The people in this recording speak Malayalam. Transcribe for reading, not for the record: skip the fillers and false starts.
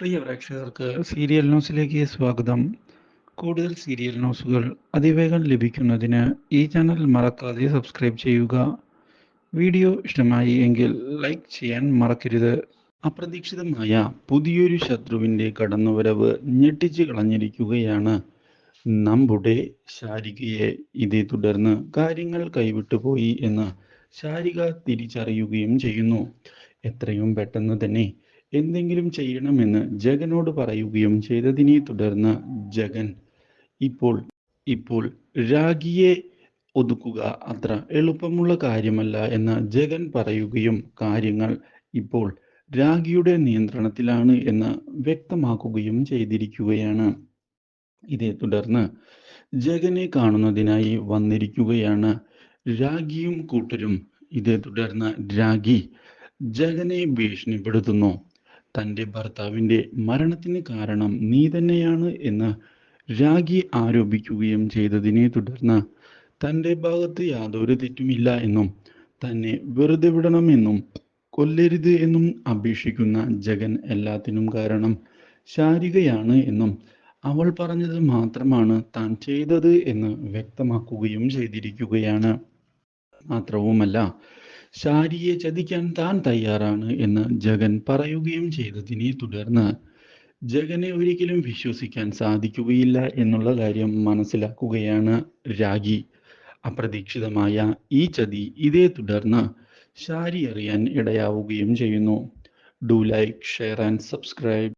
പ്രിയ പ്രേക്ഷകർക്ക് സീരിയൽ ന്യൂസിലേക്ക് സ്വാഗതം. കൂടുതൽ സീരിയൽ ന്യൂസുകൾ അതിവേഗം ലഭിക്കുന്നതിന് ഈ ചാനൽ മറക്കാതെ സബ്സ്ക്രൈബ് ചെയ്യുക. വീഡിയോ ഇഷ്ടമായി എങ്കിൽ ലൈക്ക് ചെയ്യാൻ മറക്കരുത്. അപ്രതീക്ഷിതമായ പുതിയൊരു ശത്രുവിൻ്റെ കടന്നുവരവ് ഞെട്ടിച്ചു കളഞ്ഞിരിക്കുകയാണ് നമ്മുടെ ശാരികയെ. ഇതേ തുടർന്ന് കാര്യങ്ങൾ കൈവിട്ടുപോയി എന്ന് ശാരിക തിരിച്ചറിയുകയും ചെയ്യുന്നു. എത്രയും പെട്ടെന്ന് തന്നെ എന്തെങ്കിലും ചെയ്യണമെന്ന് ജഗനോട് പറയുകയും ചെയ്തതിനെ തുടർന്ന് ജഗൻ ഇപ്പോൾ ഇപ്പോൾ രാഖിയെ ഒതുക്കുക അത്ര എളുപ്പമുള്ള കാര്യമല്ല എന്ന് ജഗൻ പറയുകയും കാര്യങ്ങൾ ഇപ്പോൾ രാഖിയുടെ നിയന്ത്രണത്തിലാണ് എന്ന് വ്യക്തമാക്കുകയും ചെയ്തിരിക്കുകയാണ്. ഇതേ തുടർന്ന് ജഗനെ കാണുന്നതിനായി വന്നിരിക്കുകയാണ് രാഖിയും കൂട്ടരും. ഇതേ തുടർന്ന് രാഖി ജഗനെ ഭീഷണിപ്പെടുത്തുന്നു. തൻ്റെ ഭർത്താവിൻ്റെ മരണത്തിന് കാരണം നീ തന്നെയാണ് എന്ന് രാഖി ആരോപിക്കുകയും ചെയ്തതിനെ തുടർന്ന് തൻ്റെ ഭാഗത്ത് യാതൊരു തെറ്റുമില്ല എന്നും തന്നെ വെറുതെ വിടണമെന്നും കൊല്ലരുത് എന്നും അപേക്ഷിക്കുന്ന ജഗൻ എല്ലാത്തിനും കാരണം ശാരികയാണ് എന്നും അവൾ പറഞ്ഞത് മാത്രമാണ് താൻ ചെയ്തത് എന്ന് വ്യക്തമാക്കുകയും ചെയ്തിരിക്കുകയാണ്. മാത്രവുമല്ല, ശാരിയെ ചതിക്കാൻ താൻ തയ്യാറാണ് എന്ന് ജഗൻ പറയുകയും ചെയ്തതിനെ തുടർന്ന് ജഗനെ ഒരിക്കലും വിശ്വസിക്കാൻ സാധിക്കുകയില്ല എന്നുള്ള കാര്യം മനസ്സിലാക്കുകയാണ് രാഖി. അപ്രതീക്ഷിതമായ ഈ ചതി ഇതേ തുടർന്ന് ശാരി അറിയാൻ ഇടയാവുകയും ചെയ്യുന്നു. Do like, share and subscribe.